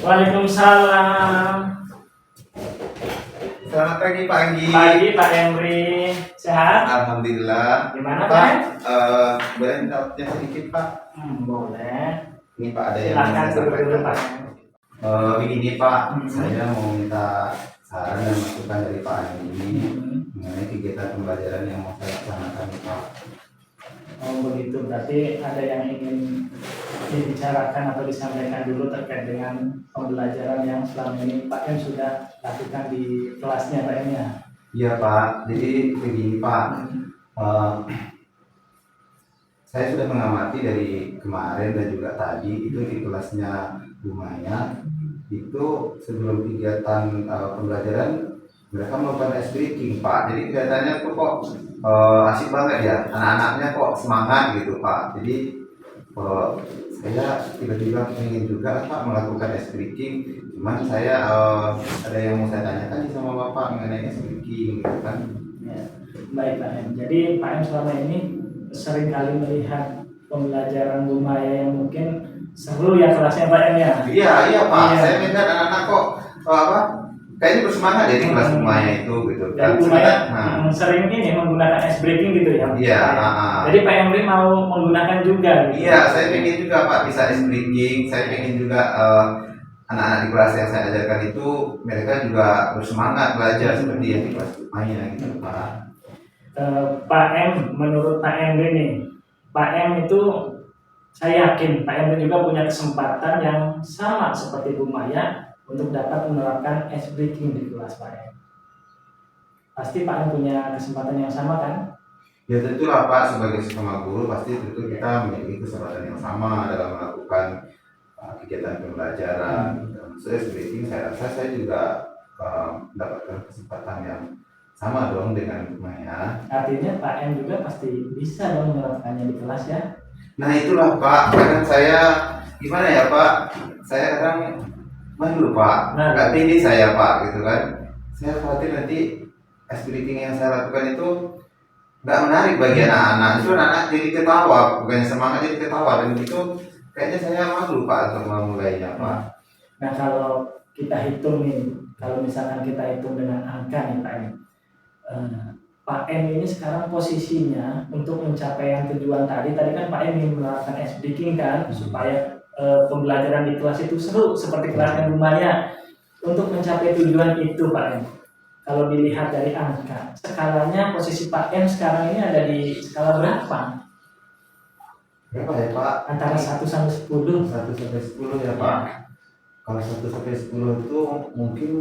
Waalaikumsalam. Selamat pagi. Pagi Pak Henry, sehat? Alhamdulillah. Gimana Pak? Pak? Boleh minta waktunya sedikit Pak? Boleh. Ini Pak ada yang Silakan saya dulu sampaikan. Pak. Begini Pak, saya mau minta saran dan masukan dari Pak Andi mengenai kegiatan pembelajaran yang mau saya laksanakan Pak. Oh begitu, berarti ada yang ingin dibicarakan atau disampaikan dulu terkait dengan pembelajaran yang selama ini Pak M sudah lakukan di kelasnya Pak M ya? Iya Pak, jadi begini Pak, saya sudah mengamati dari kemarin dan juga tadi itu di kelasnya Bu Maya, itu sebelum kegiatan pembelajaran mereka melakukan ice breaking Pak. Jadi kelihatannya tuh kok asik banget ya, anak-anaknya kok semangat gitu Pak. Jadi saya tiba-tiba ingin juga Pak melakukan ice breaking, cuman saya ada yang mau saya tanyakan sama Bapak mengenai ice breaking gitu kan. Ya. Baik Pak M, jadi Pak M selama ini sering kali melihat pembelajaran Bu Maya yang mungkin seru ya kelasnya Pak M ya? Iya Pak, Iya. saya minta anak-anak kok kayaknya bersemangat ya di kelas Bu Maya itu gitu. Jadi Bu Maya sering ini menggunakan ice breaking gitu ya? Iya. Jadi Pak Emri mau menggunakan juga gitu? Iya, saya pengen juga Pak bisa ice breaking. Saya pengen juga anak-anak di kelas yang saya ajarkan itu mereka juga bersemangat belajar seperti yang di kelas Bu Maya gitu Pak. Pak M, menurut Pak Emri nih, Pak M itu saya yakin Pak Emri juga punya kesempatan yang sama seperti Bu Maya untuk dapat menerapkan ice breaking di kelas Pak M. Pasti Pak M punya kesempatan yang sama kan? Ya tentulah Pak, sebagai sesama guru pasti tentu kita memiliki kesempatan yang sama dalam melakukan kegiatan pembelajaran. Saya sebenarnya saya rasa saya juga mendapatkan kesempatan yang sama dong dengan Bu Maya. Artinya Pak M juga pasti bisa dong menerapkannya di kelas ya? Nah itulah Pak, kadang saya gimana ya Pak, saya kadang malu Pak, nggak tinggi saya Pak gitu kan. Saya khawatir nanti ice breaking yang saya lakukan itu nggak menarik bagi anak-anak, itu anak jadi ketawa, bukannya semangat jadi ketawa, dan itu kayaknya saya malu Pak untuk memulainya Pak. Nah kalau kita hitung nih, kalau misalkan kita hitung dengan angka nih Pak M, Pak M ini sekarang posisinya untuk mencapai yang tujuan tadi kan Pak M ingin menerapkan ice breaking kan, supaya pembelajaran di kelas itu seru seperti kelasnya Bu Maya. Untuk mencapai tujuan itu Pak M, kalau dilihat dari angka, skalanya posisi Pak M sekarang ini ada di skala berapa? Berapa ya Pak? Antara 1 sampai 10. 1 sampai 10 ya Pak. Kalau 1 sampai 10 itu mungkin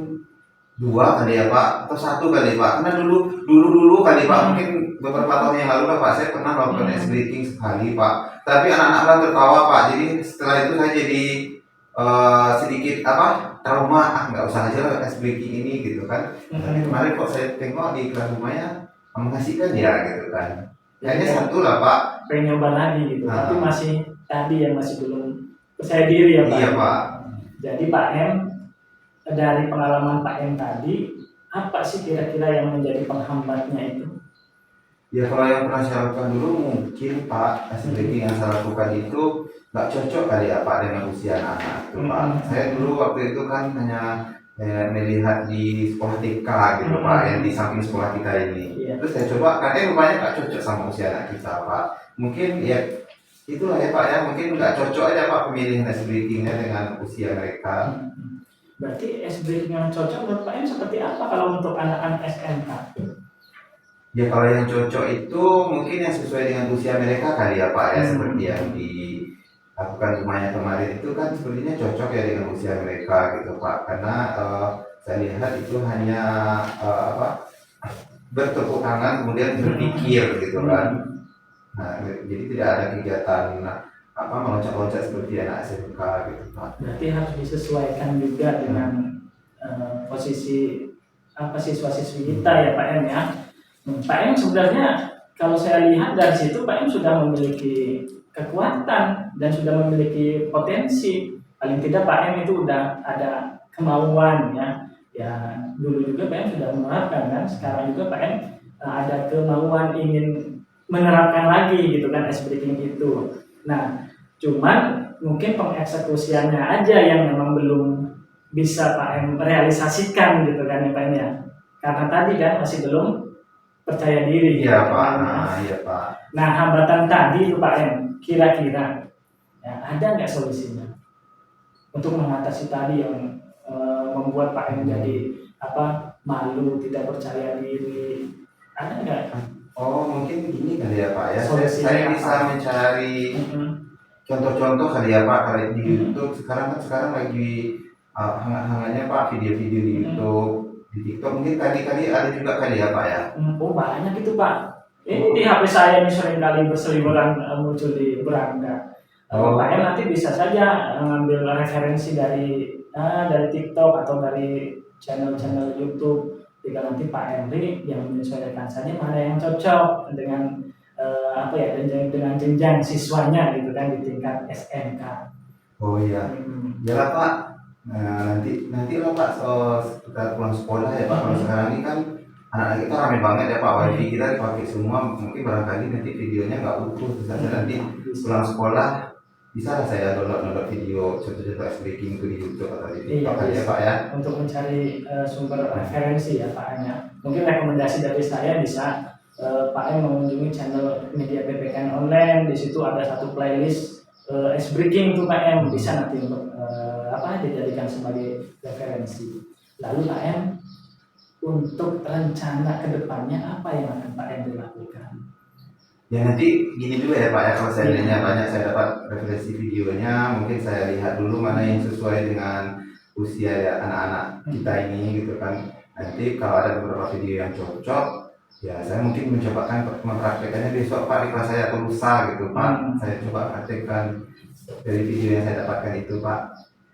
2 kali ya Pak, atau 1 kali Pak. Karena dulu kali Pak, mungkin beberapa tahun yang lalu lah Pak, saya pernah melakukan ice breaking sekali Pak. Tapi anak-anak malah tertawa Pak. Jadi setelah itu saya jadi sedikit trauma, nggak usah aja lah ice breaking ini gitu kan. Tapi kemarin kok saya tengok di kelas Bu Maya mengasihkan ya gitu kan. Kayaknya 1 lah Pak. Pengen nyoba lagi gitu, tapi masih tadi ya masih belum percaya diri ya Pak. Iya Pak. Jadi Pak M, dari pengalaman Pak M tadi, apa sih kira-kira yang menjadi penghambatnya itu? Ya kalau yang pernah saya lakukan dulu mungkin Pak, ice breaking yang saya lakukan itu nggak cocok kali ya Pak dengan usia anak-anak itu Pak. Saya dulu waktu itu kan hanya melihat di sekolah TK gitu Pak, yang di samping sekolah kita ini. Terus saya coba, kan rupanya nggak cocok sama usia anak kita Pak. Mungkin ya itulah ya Pak ya, mungkin nggak cocok aja Pak pemilihan ice breakingnya dengan usia mereka. Berarti ice breaking yang cocok menurut Pak M seperti apa kalau untuk anak-anak SMK? Ya kalau yang cocok itu mungkin yang sesuai dengan usia mereka kali ya Pak ya, seperti yang dilakukan rumahnya kemarin itu kan sepertinya cocok ya dengan usia mereka gitu Pak, karena saya lihat itu hanya bertepuk tangan kemudian berpikir gitu kan. Nah jadi tidak ada kegiatan meloncat-loncat seperti anak SMK gitu Pak. Berarti harus disesuaikan juga dengan posisi siswa-siswi kita ya Pak M ya. Pak M sebenarnya kalau saya lihat dari situ Pak M sudah memiliki kekuatan dan sudah memiliki potensi. Paling tidak Pak M itu udah ada kemauan ya. Ya dulu juga Pak M sudah menerapkan kan. Sekarang juga Pak M ada kemauan ingin menerapkan lagi gitu kan ice breaking itu. Nah cuman mungkin pengeksekusiannya aja yang memang belum bisa Pak M realisasikan gitu kan ya Pak M ya. Karena tadi kan masih belum percaya diri. Iya gitu Pak, kan, ya. iya Pak. Nah hambatan tadi itu Pak M, kira-kira ya, ada nggak solusinya untuk mengatasi tadi yang membuat Pak M jadi malu, tidak percaya diri, ada nggak? Oh mungkin gini kali ya Pak ya, Solusinya saya apa? bisa mencari Mm-mm. contoh-contoh kali ya Pak, kali di Mhm. YouTube sekarang lagi hangat-hangatnya Pak video-video di YouTube, di TikTok mungkin kali-kali ada juga kali ya Pak ya. Oh banyak itu Pak. Ini di HP saya ini sering kali berseliweran muncul di beranda. Oh. Pak M nanti bisa saja ngambil referensi dari TikTok atau dari channel-channel YouTube. Jika nanti Pak Henry yang menyesuaikan saja mana yang cocok dengan dengan jenjang siswanya gitu kan di tingkat SMK. Oh iya, ya lah Pak. Nah, nanti lah Pak, kita pulang sekolah ya Pak. Kalau sekarang ini kan anak-anak kita rame banget ya Pak, wifi kita dipakai semua. Mungkin barangkali nanti videonya nggak utuh. Misalnya nanti pulang sekolah bisa lah saya download video contoh-contoh ice breaking itu di YouTube atau di TikTok kali ya Pak ya. Untuk mencari sumber referensi ya Pak M ya. Mungkin rekomendasi dari saya bisa Pak M mengunjungi channel media PPKN online. Di situ ada satu playlist ice breaking itu Pak M, bisa nanti untuk dijadikan sebagai referensi. Lalu Pak M, untuk rencana kedepannya apa yang akan Pak M dilakukan? Ya nanti gini dulu ya Pak ya, kalau seandainya banyak saya dapat referensi videonya, mungkin saya lihat dulu mana yang sesuai dengan usia ya anak-anak kita ini gitu kan. Nanti kalau ada beberapa video yang cocok, ya saya mungkin mencobakan mempraktekannya besok Pak di kelas saya atau lusa gitu Pak. Saya coba praktekkan dari video yang saya dapatkan itu Pak.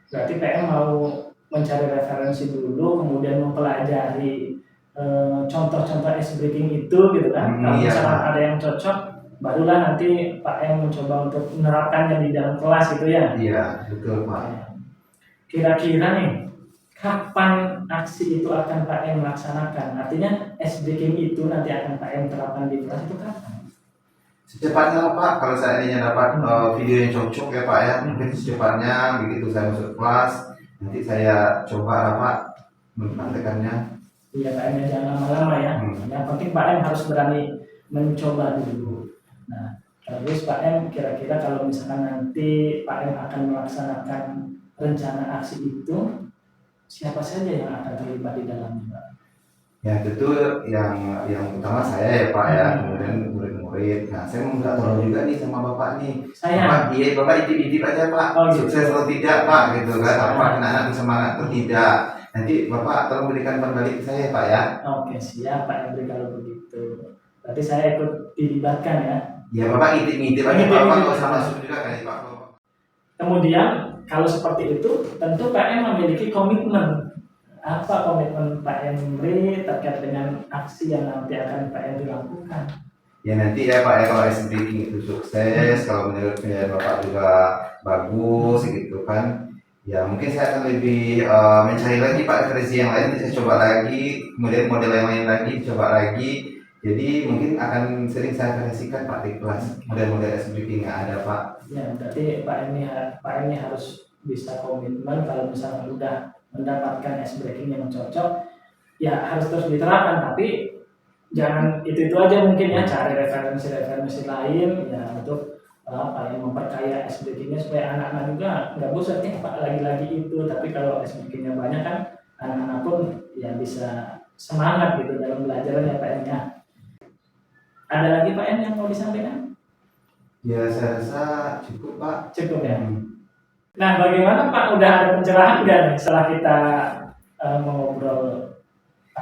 Berarti PM mau mencari referensi dulu, kemudian mempelajari contoh-contoh ice breaking itu gitu kan. Kalau misalkan ada yang cocok, barulah nanti Pak M mencoba untuk menerapkannya di dalam kelas gitu ya. Iya, betul Pak. Kira-kira nih, kapan aksi itu akan Pak M laksanakan? Artinya ice breaking itu nanti akan Pak M terapkan di kelas itu kapan? Secepatnya lah Pak, kalau saya ini dapat video yang cocok ya Pak ya, mungkin secepatnya begitu saya masuk kelas, nanti saya coba lah Pak mempraktekannya. Iya Pak M jangan lama-lama ya. Yang penting Pak M harus berani mencoba dulu. Nah, terus Pak M kira-kira kalau misalkan nanti Pak M akan melaksanakan rencana aksi itu, siapa saja yang akan terlibat di dalamnya Pak? Ya tentu yang utama saya ya Pak ya, kemudian murid-murid. Nah saya mau minta tolong juga nih sama Bapak nih. Bapak intip-intip aja Pak, sukses atau tidak Pak gitu kan. Apa anak-anak bisa semangat atau tidak. Nanti Bapak tolong berikan kembali ke saya Pak ya. Oke siap Pak Hendri kalau begitu. Berarti saya ikut dilibatkan ya. Ya Bapak intip-intip aja Bapak, kalau sama masuk juga kan Pak. Kemudian kalau seperti itu tentu Pak M memiliki komitmen. Apa komitmen Pak Hendri terkait dengan aksi yang nanti akan Pak Hendri lakukan? Ya nanti ya Pak ya, kalau ice breaking itu sukses, kalau menurut penilaian Bapak juga bagus gitu kan, ya mungkin saya akan lebih mencari lagi Pak referensi yang lain, saya coba lagi, kemudian model yang lain lagi, coba lagi. Jadi mungkin akan sering saya kasihkan Pak di kelas model-model ice breaking yang ada Pak. Ya berarti Pak ini harus bisa komitmen kalau misalnya udah mendapatkan ice breaking yang cocok, ya harus terus diterapkan, tapi jangan itu aja mungkin ya, cari referensi lain ya untuk memperkaya ice breakingnya supaya anak-anak juga nggak bosan nih Pak lagi-lagi itu. Tapi kalau ice breakingnya banyak kan anak-anak pun ya bisa semangat gitu dalam belajarnya Pak M ya. Ada lagi Pak M yang mau disampaikan? Ya saya rasa cukup Pak. Cukup ya. Nah bagaimana Pak, udah ada pencerahan nggak nih setelah kita mengobrol?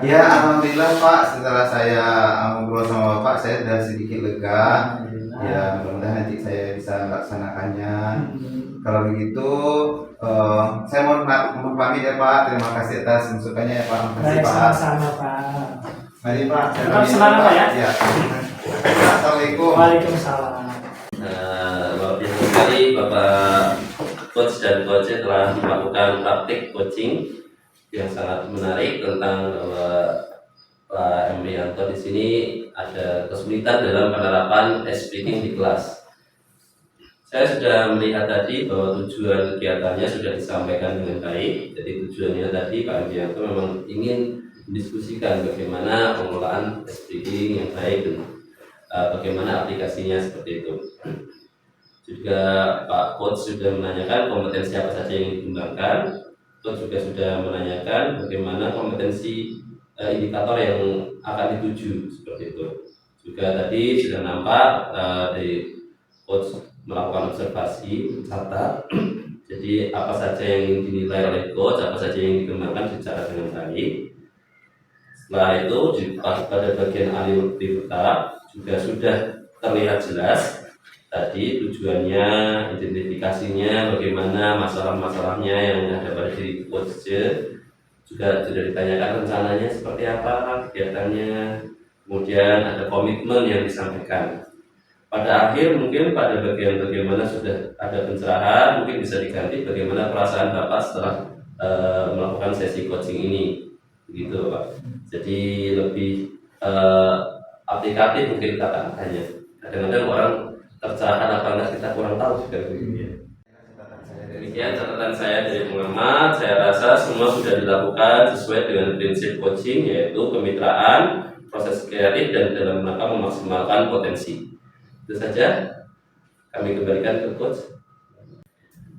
Ya alhamdulillah Pak, setelah saya ngobrol sama Bapak saya sudah sedikit lega. Ya mudah-mudahan nanti saya bisa melaksanakannya. Kalau begitu saya mohon pamit ya Pak. Terima kasih atas masukannya ya Pak. Terima kasih Pak. Sama-sama Pak. Mari Pak. Tetap semangat Pak ya. Assalamualaikum. Waalaikumsalam. Luar biasa sekali Bapak Coach dan Coach telah melakukan praktik coaching yang sangat menarik tentang bahwa Pak M. Yanto di sini ada kesulitan dalam penerapan ice breaking di kelas. Saya sudah melihat tadi bahwa tujuan kegiatannya sudah disampaikan dengan baik. Jadi tujuannya tadi Pak Ambianto memang ingin mendiskusikan bagaimana pengelolaan breeding yang baik dan bagaimana aplikasinya seperti itu. Juga Pak Coach sudah menanyakan kompetensi apa saja yang dikembangkan. Coach juga sudah menanyakan bagaimana kompetensi indikator yang akan dituju seperti itu. Juga tadi sudah nampak dari Coach melakukan observasi, mencatat. Jadi apa saja yang ingin dinilai oleh Coach, apa saja yang dikembangkan secara dengan baik. Setelah itu pada bagian alur bertahap juga sudah terlihat jelas tadi tujuannya, identifikasinya, bagaimana masalah-masalahnya yang ada pada diri Coach juga sudah ditanyakan rencananya seperti apa kegiatannya, kemudian ada komitmen yang disampaikan. Pada akhir mungkin pada bagian bagaimana sudah ada pencerahan, mungkin bisa diganti bagaimana perasaan Bapak setelah melakukan sesi coaching ini, begitu Pak. Jadi lebih aplikatif mungkin kata-katanya. Kadang-kadang orang tercerahkan apa enggak kita kurang tahu juga begitu. Demikian catatan saya dari pengamat. Saya rasa semua sudah dilakukan sesuai dengan prinsip coaching, yaitu kemitraan, proses kreatif, dan dalam rangka memaksimalkan potensi. Itu saja, kami kembalikan ke Coach.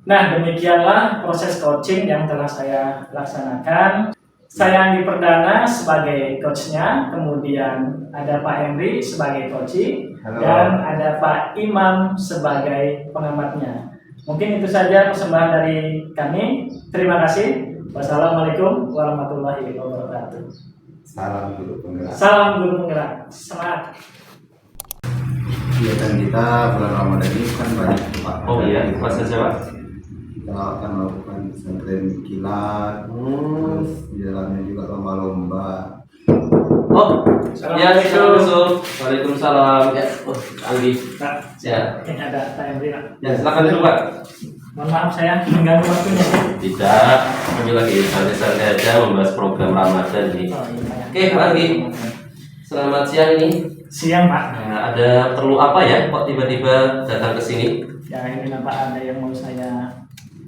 Nah, demikianlah proses coaching yang telah saya laksanakan. Saya Andi Perdana sebagai coachnya, kemudian ada Pak Henry sebagai coaching, dan ada Pak Imam sebagai pengamatnya. Mungkin itu saja persembahan dari kami. Terima kasih. Wassalamualaikum warahmatullahi wabarakatuh. Salam guru penggerak. Salam guru penggerak. Semangat. Kegiatan kita bulan Ramadan ini kan banyak Pak. Oh iya, apa saja Pak? Kita akan melakukan pesantren kilat, terus di dalamnya juga lomba-lomba. Oh, ya, Assalamualaikum. Waalaikumsalam. Ya, oh, Anggi. Pak, Ya, ini ada Pak Henry, Pak. ya silakan dulu Pak. Mohon maaf saya mengganggu waktunya. Tidak, kami lagi santai-santai aja membahas program Ramadan ini. Oh, iya. Oke, Pak Anggi. Selamat siang ini. Siang, Pak. Nah, ada perlu apa ya kok tiba-tiba datang ke sini? Ya, ini Bapak ada yang mau saya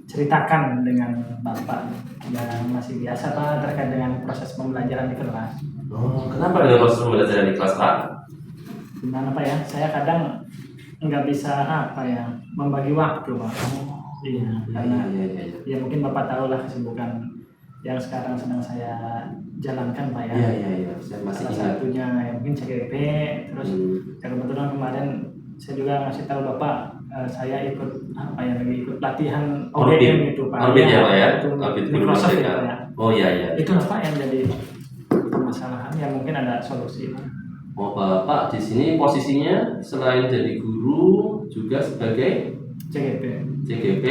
ceritakan dengan Bapak yang masih biasa Pak terkait dengan proses pembelajaran di kelas. Oh, kenapa dengan proses pembelajaran di kelas Pak? Gimana Pak ya? Saya kadang nggak bisa membagi waktu Pak. Iya, karena ya mungkin Bapak tahu lah kesibukan yang sekarang sedang saya jalankan Pak ya. Iya. Saya masih Salah ingat. satunya ya mungkin CGP, terus ya kebetulan kemarin saya juga ngasih tahu Bapak saya ikut lagi ikut latihan OGM itu Pak. Orbit ya Pak ya? Itu Orbit Guru Microsoft itu Merdeka. ya. Oh iya. Itu lah Pak yang jadi permasalahan yang mungkin ada solusi Pak. Oh Bapak di sini posisinya selain jadi guru juga sebagai CGP. CGP,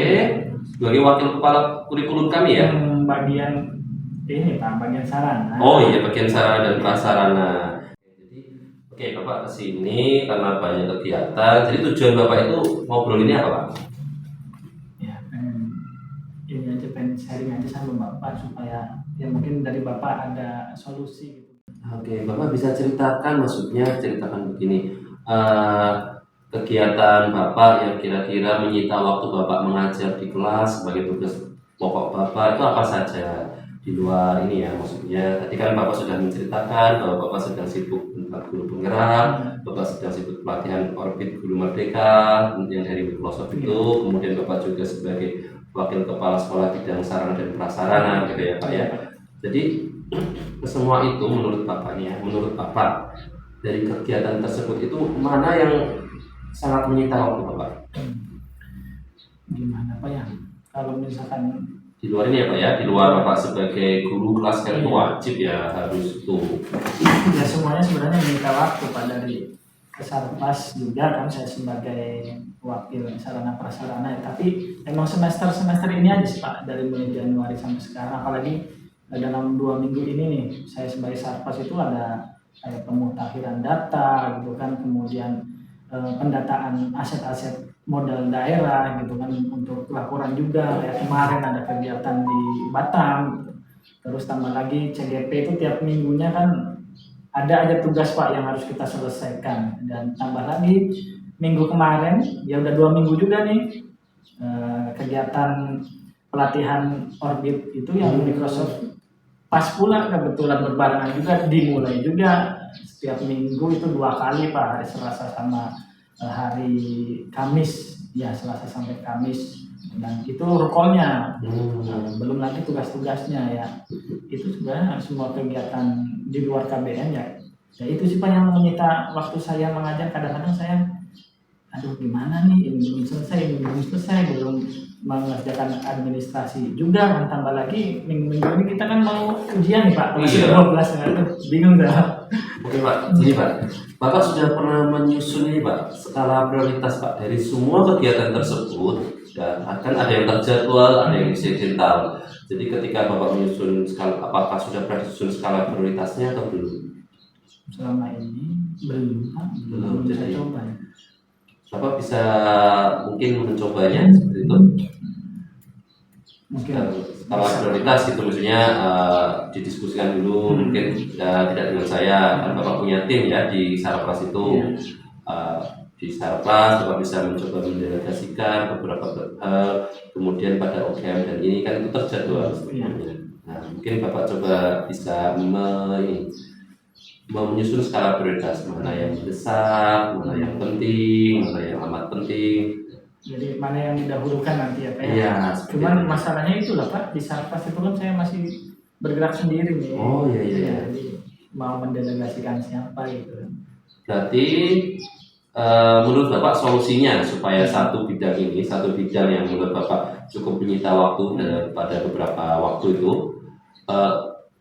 sebagai wakil kepala kurikulum kami ya. Yang bagian ini Pak, bagian sarana. Oh iya, bagian sarana dan prasarana. Jadi, oke Bapak kesini karena banyak kegiatan. Jadi tujuan Bapak itu ngobrol ini apa Pak? Ya, ini aja pengen sharing aja sama Bapak supaya ya mungkin dari Bapak ada solusi gitu. Oke, Bapak bisa ceritakan ceritakan begini. Kegiatan Bapak yang kira-kira menyita waktu Bapak mengajar di kelas sebagai tugas pokok Bapak itu apa saja? Di luar ini ya, maksudnya tadi kan Bapak sudah menceritakan bahwa Bapak sedang sibuk tentang guru penggerak, Bapak sedang sibuk pelatihan Orbit Guru Merdeka yang dari Microsoft itu, kemudian Bapak juga sebagai wakil kepala sekolah bidang sarana dan prasarana gitu ya Pak ya. Jadi semua itu menurut Bapak nih ya, menurut Bapak dari kegiatan tersebut itu mana yang sangat menyita waktu Bapak? Gimana Pak ya? Kalau misalkan Di luar ini ya Pak ya, di luar Bapak sebagai guru kelas kan itu wajib ya harus tuh. ya semuanya sebenarnya minta waktu Pak dari Kesarpas juga kan saya sebagai wakil sarana prasarana ya. Tapi emang semester ini aja sih Pak dari mulai Januari sampai sekarang, apalagi dalam 2 minggu ini nih saya sebagai Sarpas itu ada kayak pemutakhiran data gitu kan, kemudian pendataan aset-aset modal daerah gitu kan untuk laporan juga, kayak kemarin ada kegiatan di Batam gitu. Terus tambah lagi CGP itu tiap minggunya kan ada aja tugas Pak yang harus kita selesaikan, dan tambah lagi minggu kemarin, ya udah 2 minggu juga nih kegiatan pelatihan Orbit itu yang Microsoft pas pula kebetulan berbarengan juga dimulai juga setiap minggu itu 2 kali Pak, hari Selasa sama hari Kamis, ya Selasa sampai Kamis, dan itu rukolnya. Belum lagi tugas-tugasnya ya. Itu sebenarnya semua kegiatan di luar KBN ya. Ya itu sih Pak yang menyita waktu saya mengajar. Kadang-kadang saya, aduh gimana nih, ini belum selesai, belum mengerjakan administrasi juga kan, tambah lagi minggu-minggu ini kita kan mau ujian nih Pak, kelas 12, aduh bingung dah. Oke Pak, ini Pak, Bapak sudah pernah menyusun ini Pak, skala prioritas Pak dari semua kegiatan tersebut, dan akan ada yang terjadwal, ada yang insidental. Jadi ketika Bapak menyusun skala, apakah sudah pernah susun skala prioritasnya atau belum? Selama ini belum Pak, belum saya Jadi coba. Bapak bisa mungkin mencobanya seperti itu. Mungkin Skala prioritas gitu, maksudnya didiskusikan dulu, mungkin tidak dengan saya, kan Bapak punya tim ya di Sarpras itu. Di Sarpras Bapak bisa mencoba mendelegasikan beberapa hal, kemudian pada OGM dan ini kan itu terjadwal sebenarnya. Nah, mungkin Bapak coba bisa menyusun skala prioritas, mana yang mendesak, mana yang penting, mana yang amat penting. Jadi mana yang didahulukan nanti ya Pak ya. Iya, Cuman masalahnya itu lah Pak, di Sarpas itu kan saya masih bergerak sendiri nih. Oh iya. Jadi mau mendelegasikan siapa gitu. Berarti menurut Bapak solusinya supaya satu bidang yang menurut Bapak cukup menyita waktu pada beberapa waktu itu,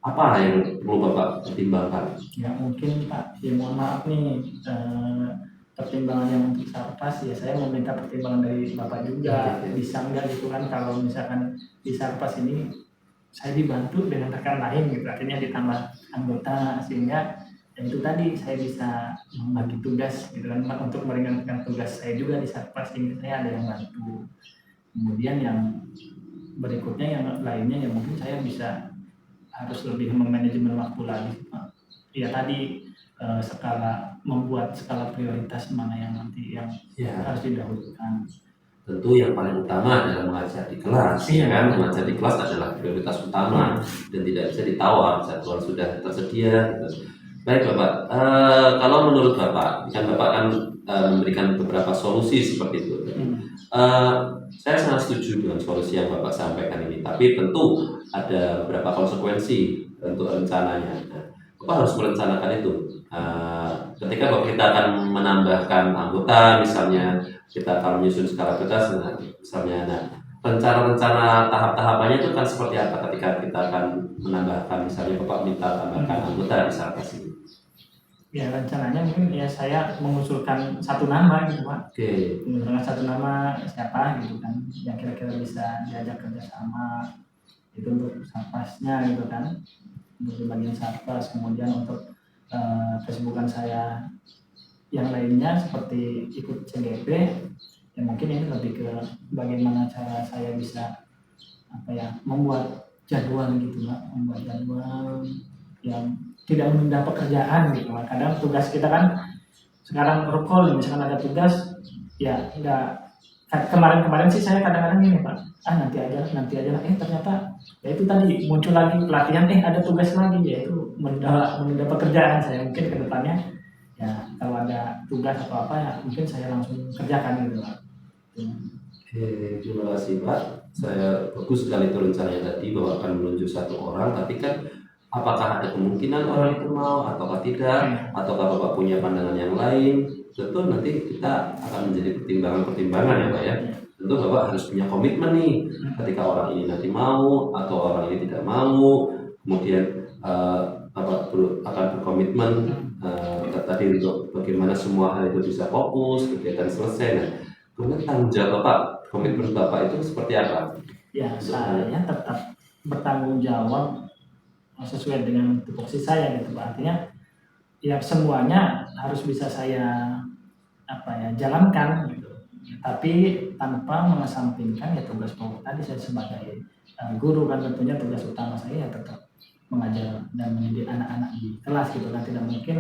apa yang perlu Bapak pertimbangkan? Ya mungkin Pak, ya mohon maaf nih, pertimbangan yang untuk Sarpas ya saya meminta pertimbangan dari Bapak juga. Bisa enggak gitu kan, kalau misalkan di Sarpas ini saya dibantu dengan rekan lain gitu, artinya ditambah anggota, sehingga dan itu tadi saya bisa membagi tugas gitu kan Pak, untuk meringankan tugas saya juga di Sarpas ini, saya ada yang bantu. Kemudian yang berikutnya yang lainnya yang mungkin saya bisa harus lebih memanajemen waktu lagi Pak. Ya tadi membuat skala prioritas mana yang nanti yang harus didahulukan. Tentu yang paling utama adalah mengajar di kelas, ya kan? Mengajar di kelas adalah prioritas utama dan tidak bisa ditawar, jadwal sudah tersedia. Gitu. Baik Bapak, kalau menurut Bapak, kan Bapak kan memberikan beberapa solusi seperti itu. Saya sangat setuju dengan solusi yang Bapak sampaikan ini, tapi tentu ada beberapa konsekuensi untuk rencananya. Bapak harus merencanakan itu. Ketika kita akan menambahkan anggota, misalnya kita akan menyusun skala prioritas, misalnya, rencana-rencana tahap-tahapannya itu kan seperti apa ketika kita akan menambahkan, misalnya Bapak minta tambahkan anggota di Sarpas ini? Ya rencananya mungkin ya saya mengusulkan satu nama gitu Pak. Mengusulkan satu nama siapa gitu kan, yang kira-kira bisa diajak kerjasama itu untuk Sarpasnya gitu kan, untuk di bagian Sarpas. Kemudian untuk kesibukan saya yang lainnya seperti ikut CGP, ya mungkin ini lebih ke bagaimana cara saya bisa membuat jadwal gitu Pak, membuat jadwal yang tidak menunda pekerjaan gitu. Kadang tugas kita kan sekarang rukol, misalkan ada tugas ya enggak, kemarin sih saya kadang-kadang gini Pak, nanti aja ternyata ya itu tadi muncul lagi pelatihan, ada tugas lagi, yaitu menunda pekerjaan saya. Mungkin ke depannya ya kalau ada tugas atau apa ya mungkin saya langsung kerjakan gitu Pak. Terima kasih Pak. Saya bagus sekali itu rencananya tadi bahwa akan menunjuk satu orang, tapi kan apakah ada kemungkinan orang itu mau ataukah tidak, ataukah Bapak punya pandangan yang lain? Tentu nanti kita akan menjadi pertimbangan ya Pak ya. Tentu Bapak harus punya komitmen nih, ketika orang ini nanti mau atau orang ini tidak mau, kemudian Bapak akan berkomitmen tadi untuk bagaimana semua hal itu bisa fokus, kegiatan selesai. Nah, kemudian tanggung jawab Bapak, komitmen Bapak itu seperti apa? Ya saya tetap bertanggung jawab sesuai dengan tupoksi saya gitu Pak. Artinya ya semuanya harus bisa saya jalankan gitu. Tapi tanpa mengesampingkan ya tugas pokok tadi saya sebagai guru kan, tentunya tugas utama saya ya tetap mengajar dan mendidik anak-anak di kelas gitu kan. Tidak mungkin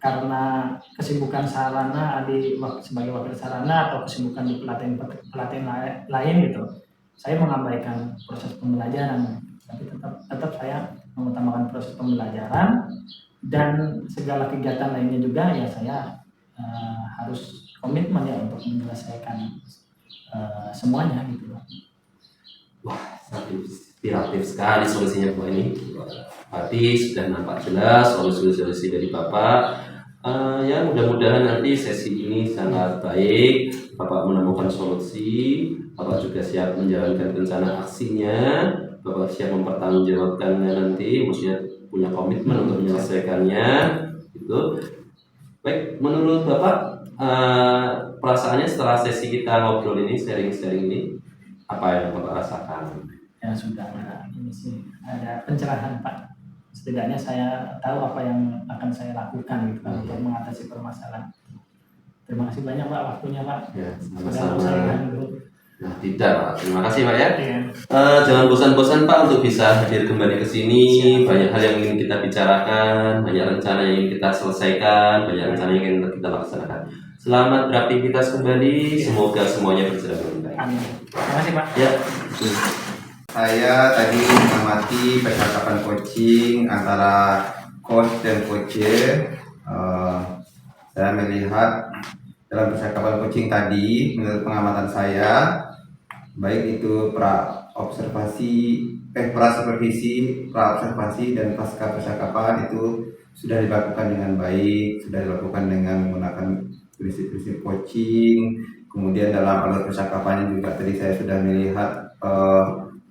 karena kesibukan sarana sebagai wakil sarana atau kesibukan di pelatihan lain gitu, saya mengabaikan proses pembelajaran. Tapi tetap saya mengutamakan proses pembelajaran, dan segala kegiatan lainnya juga ya saya harus komitmen ya untuk menyelesaikan semuanya gitu loh. Wah, sangat inspiratif sekali solusinya Bapak ini. Berarti sudah nampak jelas solusi-solusi dari Bapak. Ya mudah-mudahan nanti sesi ini sangat baik. Bapak menemukan solusi, Bapak juga siap menjalankan rencana aksinya, Bapak siap mempertanggungjawabkannya nanti, maksudnya punya komitmen untuk menyelesaikannya. Gitu. Baik, menurut Bapak perasaannya setelah sesi kita ngobrol ini, sharing-sharing ini, apa yang Bapak rasakan? Ya sudah ada ini sih, ada pencerahan Pak. Setidaknya saya tahu apa yang akan saya lakukan gitu kan, untuk mengatasi permasalahan. Terima kasih banyak Pak waktunya Pak. Ya, Sudah sama-sama. saya ganggu. Nah, tidak Pak. Terima kasih Pak ya. Iya. Jangan bosan-bosan Pak untuk bisa hadir kembali ke sini. Banyak hal yang ingin kita bicarakan, banyak rencana yang ingin kita selesaikan, banyak rencana yang ingin kita laksanakan. Selamat beraktivitas kembali. Semoga semuanya berjalan dengan baik. Amin. Terima kasih Pak. Ya. Saya tadi mengamati percakapan coaching antara coach dan coacher. Saya melihat dalam percakapan coaching tadi, menurut pengamatan saya, baik itu pra-observasi dan pasca percakapan itu sudah dilakukan dengan baik, sudah dilakukan dengan menggunakan prinsip-prinsip coaching. Kemudian dalam alur percakapannya juga tadi saya sudah melihat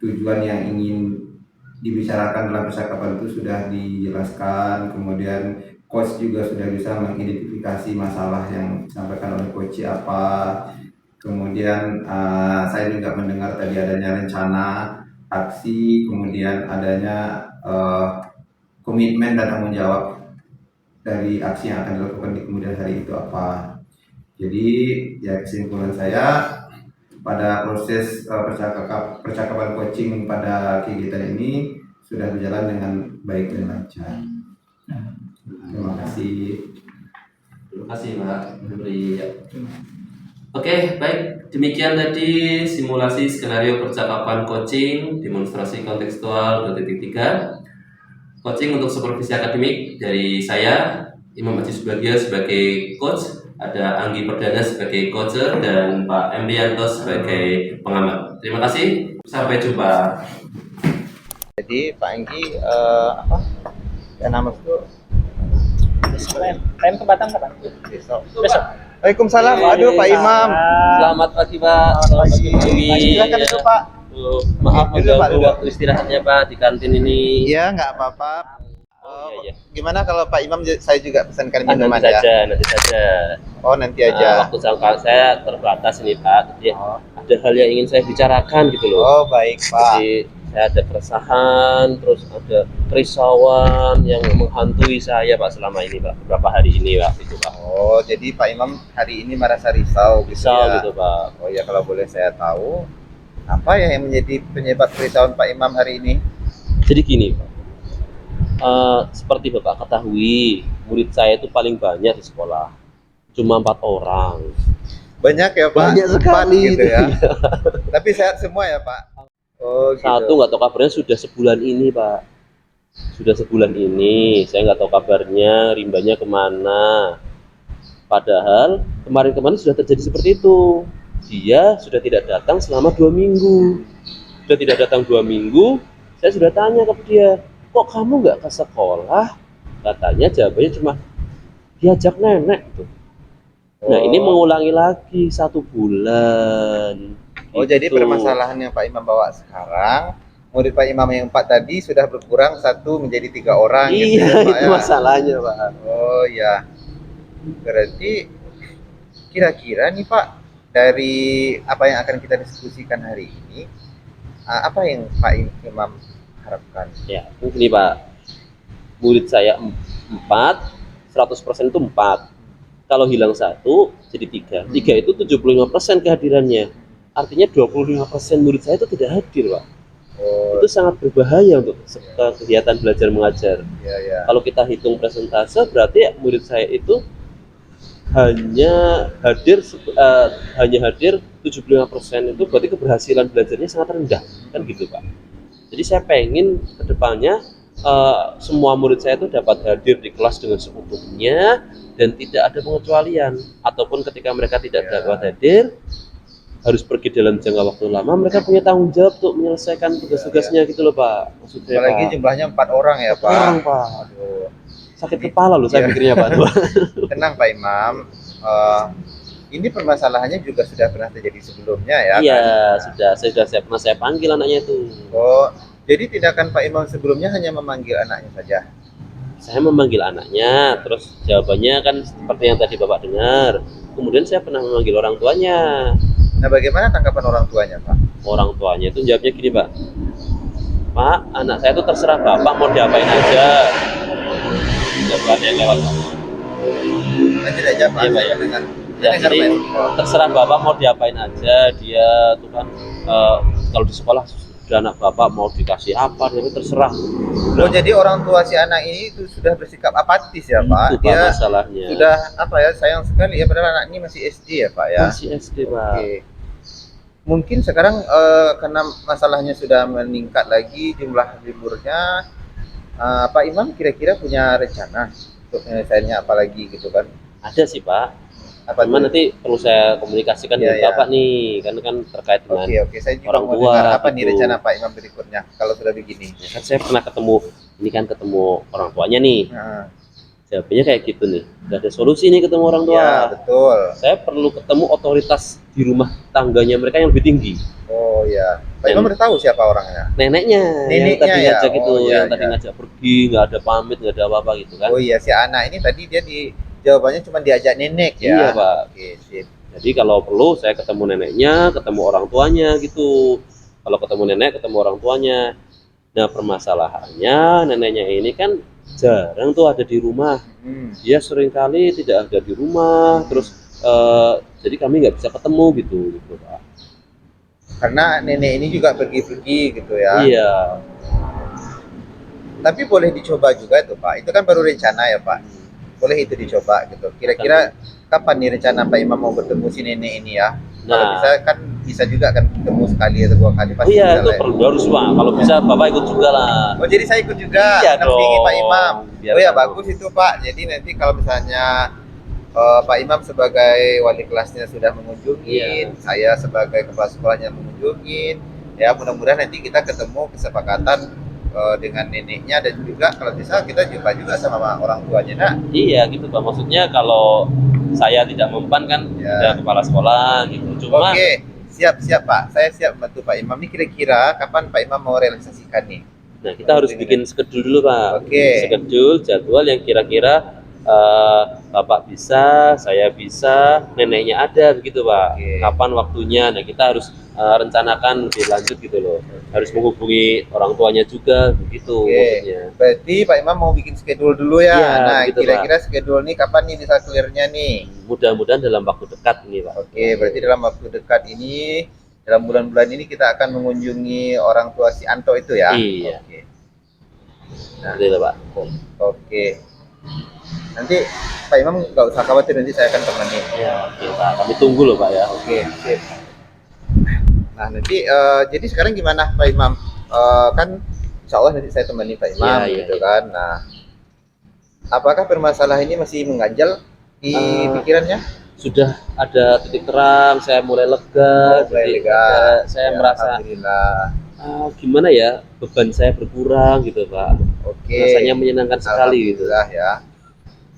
tujuan yang ingin dibicarakan dalam percakapan itu sudah dijelaskan. Kemudian coach juga sudah bisa mengidentifikasi masalah yang disampaikan oleh coach apa. Kemudian saya juga mendengar tadi adanya rencana aksi, kemudian adanya komitmen dan tanggung jawab dari aksi yang akan dilakukan di kemudian hari itu apa. Jadi ya kesimpulan saya, pada proses percakapan coaching pada kegiatan ini sudah berjalan dengan baik dan lancar. Terima kasih. Terima kasih Pak. Oke, baik. Demikian tadi simulasi skenario percakapan coaching, demonstrasi kontekstual 2.3. Coaching untuk supervisi akademik dari saya, Imam Haji Subagio sebagai coach, ada Anggi Perdana sebagai coacher, dan Pak M. Rianto sebagai pengamat. Terima kasih. Sampai jumpa. Jadi Pak Anggi nama itu Lain ke Batam kapan? besok. Besok. Waalaikumsalam. Aduh Pak Imam. Selamat pagi Pak. Selamat pagi. Silakan itu Pak. Maaf Dulu, Pak, mengganggu dulu. waktu istirahatnya Pak di kantin ini. Iya nggak apa-apa. Iya, iya. Gimana kalau Pak Imam saya juga pesankan Nanti minuman ya? saja, nanti saja. Oh nanti aja. Waktu jangkauan saya terbatas ini Pak. Jadi ada hal yang ingin saya bicarakan gitu loh. Oh baik Pak. Jadi saya ada keresahan, terus ada kerisauan yang menghantui saya Pak selama ini Pak. Beberapa hari ini Pak itu Pak. Oh jadi Pak Imam hari ini merasa risau gitu Risau ya? gitu Pak. Oh ya, kalau boleh saya tahu apa ya yang menjadi penyebab kerisauan Pak Imam hari ini? Jadi gini Pak. Seperti Bapak ketahui, murid saya itu paling banyak di sekolah. Cuma 4 orang. Banyak ya Pak? Banyak sekali. Gitu ya. Tapi sehat semua ya Pak? Oh gitu. Satu nggak tahu kabarnya sudah sebulan ini Pak. Sudah sebulan ini, saya nggak tahu kabarnya, rimbanya kemana. Padahal kemarin-kemarin sudah terjadi seperti itu. Dia sudah tidak datang selama 2 minggu. Sudah tidak datang 2 minggu, saya sudah tanya ke dia, kok kamu nggak ke sekolah? Katanya jawabannya cuma diajak nenek tuh. Nah ini mengulangi lagi 1 bulan. Oh jadi Gitu. permasalahan yang Pak Imam bawa sekarang, murid Pak Imam yang 4 tadi sudah berkurang 1 menjadi 3 orang gitu Iya ya Pak itu ya? masalahnya Pak. Oh ya, berarti kira-kira nih Pak, dari apa yang akan kita diskusikan hari ini, apa yang Pak Imam harapkan? Ya ini Pak, murid saya 4, 100% itu 4. Kalau hilang 1 jadi 3. 3 itu 75% kehadirannya. Artinya 25% murid saya itu tidak hadir Pak. Oh, Itu sangat berbahaya untuk kegiatan belajar mengajar. iya ya. Kalau kita hitung persentase, berarti murid saya itu hanya hadir hanya hadir 75%, itu berarti keberhasilan belajarnya sangat rendah, kan gitu Pak. Jadi saya pengen kedepannya semua murid saya itu dapat hadir di kelas dengan seutuhnya dan tidak ada pengecualian, ataupun ketika mereka tidak dapat hadir harus pergi dalam jangka waktu lama, mereka punya tanggung jawab untuk menyelesaikan tugas-tugasnya gitu loh Pak. Maksudnya Apalagi Pak, jumlahnya 4 orang ya, Pak. orang Pak, Aduh. sakit kepala loh saya Iya. pikirnya Pak. Tenang Pak Imam. Ini permasalahannya juga sudah pernah terjadi sebelumnya ya. Iya, kan? saya pernah saya panggil anaknya itu. Oh, jadi tindakan Pak Imam sebelumnya hanya memanggil anaknya saja. Saya memanggil anaknya, terus jawabannya kan seperti yang tadi Bapak dengar. Kemudian saya pernah memanggil orang tuanya. Nah, bagaimana tanggapan orang tuanya, Pak? Orang tuanya itu jawabnya gini Pak, Pak, anak saya itu terserah Bapak mau diapain aja. Jawabannya lewat Pak. Lanjut aja Pak. Iya, Pak, ya. Dengan Ya, jadi terserah Bapak mau diapain aja. Dia tuh kan kalau di sekolah sudah anak Bapak mau dikasih apa, tapi terserah. Oh, jadi orang tua si anak ini itu sudah bersikap apatis ya, Pak? Itu Pak masalahnya. Sudah apa ya, sayang sekali ya, padahal anak ini masih SD ya, Pak ya. Masih SD Pak. Oke. Mungkin sekarang karena masalahnya sudah meningkat lagi jumlah liburnya, Pak Imam kira-kira punya rencana untuk menyelesaikannya apa lagi gitu kan? Ada sih Pak. Apa Cuman tuh? nanti perlu saya komunikasikan Iya, dengan iya. Bapak nih, karena kan terkait dengan Oke, saya juga orang mau tua, dengar apa nih gitu. rencana Pak Imam berikutnya kalau sudah begini. Ya kan saya pernah ketemu, ini kan ketemu orang tuanya nih. Nah, Jawabannya kayak gitu nih. Udah ada solusi nih ketemu orang tua. ya betul. Saya perlu ketemu otoritas di rumah tangganya mereka yang lebih tinggi. Oh ya, Pak Imam udah tahu siapa orangnya? Neneknya, yang Neneknya tadi ya? ngajak itu, Oh, iya, yang tadi iya. ngajak pergi, nggak ada pamit, nggak ada apa-apa gitu kan. Oh iya, si anak ini tadi dia di jawabannya cuma diajak nenek ya. Iya, Pak. Oke, sip. Jadi kalau perlu saya ketemu neneknya, ketemu orang tuanya gitu. Kalau ketemu nenek, ketemu orang tuanya. Nah permasalahannya neneknya ini kan jarang tuh ada di rumah. Dia seringkali tidak ada di rumah. Terus jadi kami nggak bisa ketemu gitu Pak. Karena nenek ini juga pergi-pergi gitu ya. Iya. Tapi boleh dicoba juga tuh Pak. Itu kan baru rencana ya Pak. Boleh itu dicoba gitu. Kira-kira kapan nih rencana Pak Imam mau bertemu si nenek ini ya? Kalau Nah, bisa kan bisa juga kan ketemu sekali atau 2 kali oh pasti iya bisa itu lah ya. perlu harus Pak. Kalau bisa Bapak ikut juga lah. Oh jadi saya ikut juga Iya nampingi dong. Pak Imam. Biar Oh ya tahu. bagus itu Pak. Jadi nanti kalau misalnya Pak Imam sebagai wali kelasnya sudah mengunjungin, Iya. saya sebagai kepala sekolahnya mengunjungin, ya mudah-mudahan nanti kita ketemu kesepakatan dengan neneknya dan juga kalau bisa kita jumpa juga sama orang tuanya nak. Iya gitu Pak. Maksudnya kalau saya tidak mempan kan Ya. ada kepala sekolah gitu. Cuma Oke, siap Pak. Saya siap bantu Pak Imam. Ini kira-kira kapan Pak Imam mau realisasikan nih? nah kita harus bikin schedule dulu Pak. Oke. Schedule jadwal yang kira-kira Bapak bisa, saya bisa, neneknya ada begitu Pak. Oke. Kapan waktunya? Nah kita harus rencanakan lebih lanjut gitu loh. Harus menghubungi orang tuanya juga begitu Oke. maksudnya. Berarti Pak Imam mau bikin schedule dulu ya. Iya, Nah, begitu, kira-kira schedule nih kapan nih bisa clear-nya nih? Mudah-mudahan dalam waktu dekat ini Pak. Oke, berarti dalam waktu dekat ini, dalam bulan-bulan ini kita akan mengunjungi orang tua si Anto itu ya? Iya. Oke. Betul Pak. Oke. Nanti Pak Imam nggak usah khawatir, nanti saya akan temani. Ya, oke Pak. Kami tunggu loh Pak ya. Oke, sip. Nah, nanti jadi sekarang gimana Pak Imam? Kan insya Allah nanti saya temani Pak Imam Iya, iya, gitu iya. kan. Nah, apakah permasalahan ini masih mengganjal di pikirannya? Sudah ada titik terang, saya mulai lega. Mulai jadi, lega. saya Ya, merasa Alhamdulillah. gimana ya, beban saya berkurang gitu Pak. Oke. Rasanya menyenangkan sekali gitu. Alhamdulillah ya.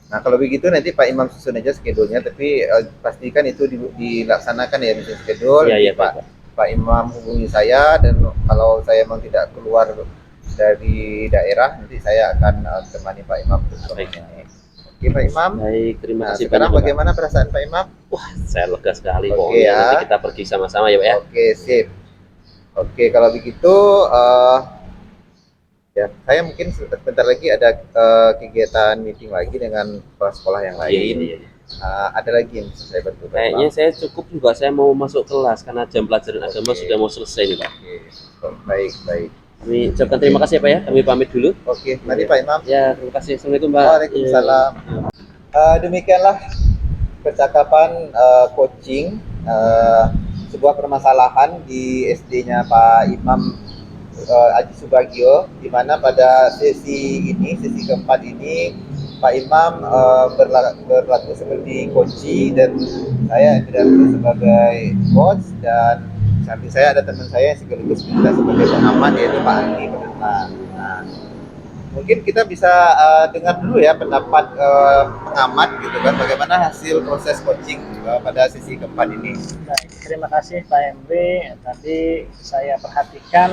Nah kalau begitu nanti Pak Imam susun aja schedule-nya, tapi pastikan itu dilaksanakan ya misalnya schedule. Iya, iya Pak. Pak. Pak Imam hubungi saya, dan kalau saya memang tidak keluar dari daerah nanti saya akan temani Pak Imam untuk Baik. ini. Oke Pak Imam. Baik, terima Nah, kasih sekarang banyak Pak. bagaimana perasaan Pak Imam? Wah, saya lega sekali Oke, pokoknya. ya. Nanti kita pergi sama-sama ya Pak ya. Oke sip. Oke kalau begitu Ya, saya mungkin sebentar lagi ada kegiatan meeting lagi dengan kepala sekolah yang lain. Iya. Ada lagi yang bisa saya bantu, Pak Kayaknya Imam? saya cukup juga, saya mau masuk kelas karena jam pelajaran agama Oke. sudah mau selesai nih Pak. Oke, baik, baik. Kami ucapkan terima kasih ya Pak ya, kami pamit dulu. Oke, mari Pak Imam. Ya, terima kasih. Assalamualaikum Pak. Waalaikumsalam. Demikianlah percakapan coaching sebuah permasalahan di SD-nya Pak Imam Aji Subagio, di mana pada sesi keempat ini Pak Imam berlaku seperti coach dan saya berlaku sebagai coach, dan samping saya ada teman saya yang sekaligus juga sebagai pengamat, yaitu Pak Andi Perdana. Nah, mungkin kita bisa dengar dulu ya pendapat pengamat gitu kan, bagaimana hasil proses coaching pada sesi keempat ini. Baik, terima kasih Pak Emri. Tadi saya perhatikan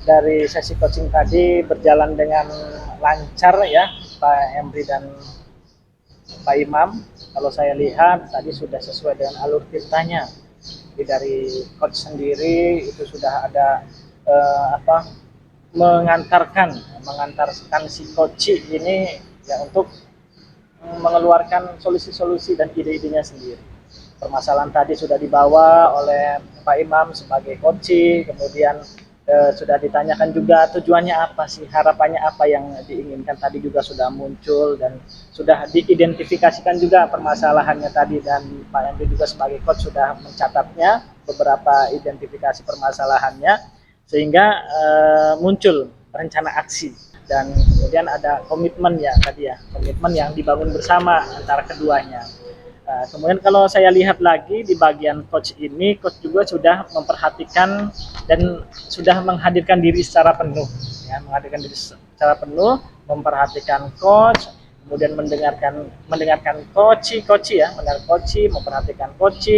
dari sesi coaching tadi berjalan dengan lancar ya Pak Emri dan Pak Imam. Kalau saya lihat tadi sudah sesuai dengan alur ceritanya. Jadi dari coach sendiri itu sudah ada mengantarkan si coach ini ya untuk mengeluarkan solusi-solusi dan ide-idenya sendiri. Permasalahan tadi sudah dibawa oleh Pak Imam sebagai coach, kemudian sudah ditanyakan juga tujuannya apa sih, harapannya apa yang diinginkan, tadi juga sudah muncul dan sudah diidentifikasikan juga permasalahannya tadi, dan Pak Andri juga sebagai coach sudah mencatatnya beberapa identifikasi permasalahannya sehingga muncul rencana aksi, dan kemudian ada komitmen ya tadi ya, komitmen yang dibangun bersama antara keduanya. Kemudian kalau saya lihat lagi di bagian coach ini, coach juga sudah memperhatikan dan sudah menghadirkan diri secara penuh, ya, memperhatikan coach, kemudian mendengarkan coach, memperhatikan coach,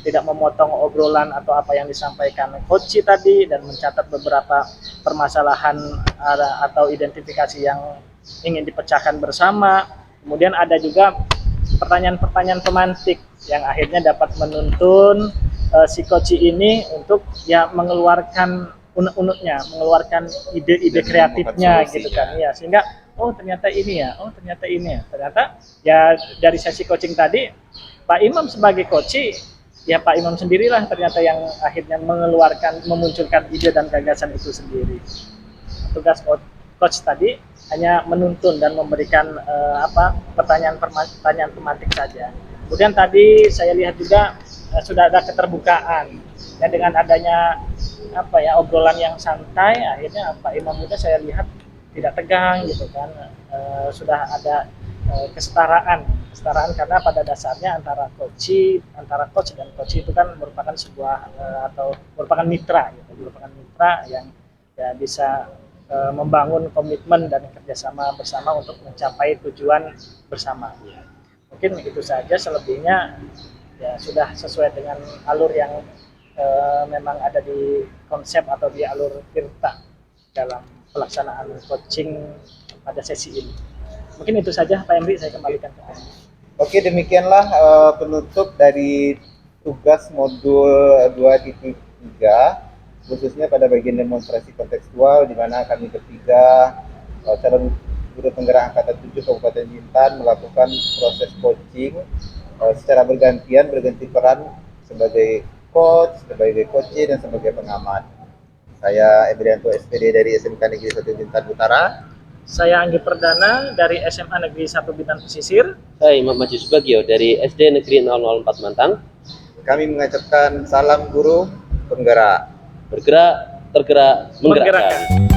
tidak memotong obrolan atau apa yang disampaikan coach tadi, dan mencatat beberapa permasalahan atau identifikasi yang ingin dipecahkan bersama. Kemudian ada juga pertanyaan-pertanyaan pemantik yang akhirnya dapat menuntun si coach ini untuk ya mengeluarkan unek-uneknya, mengeluarkan ide-ide kreatifnya gitu kan ya, sehingga ternyata ini ya, ternyata ya dari sesi coaching tadi Pak Imam sebagai coach ya, Pak Imam sendirilah ternyata yang akhirnya memunculkan ide dan gagasan itu sendiri. Tugas coach tadi hanya menuntun dan memberikan pertanyaan pemantik saja. Kemudian tadi saya lihat juga sudah ada keterbukaan ya, dengan adanya obrolan yang santai, akhirnya Pak Imam juga saya lihat tidak tegang gitu kan. Sudah ada kesetaraan karena pada dasarnya antara coach dan coach itu kan merupakan sebuah atau merupakan mitra yang ya bisa membangun komitmen dan kerjasama bersama untuk mencapai tujuan bersama. Mungkin itu saja, selebihnya ya sudah sesuai dengan alur yang memang ada di konsep atau di alur Tirta dalam pelaksanaan coaching pada sesi ini. Mungkin itu saja Pak Emri, saya kembalikan ke Anda. Oke, demikianlah penutup dari tugas modul 2.3, khususnya pada bagian demonstrasi kontekstual, di mana kami bertiga calon guru penggerak angkatan 7 Kabupaten Bintan melakukan proses coaching secara berganti peran sebagai coach, sebagai coach dan sebagai pengamat. Saya Ebrianto SPD dari SMK Negeri 1 Bintan Utara. Saya Anggi Perdana dari SMA Negeri 1 Bintan Pesisir. Saya Imam Aji Subagio dari SD Negeri 004 Mantang. Kami mengucapkan salam guru penggerak. Bergerak, tergerak, menggerakkan.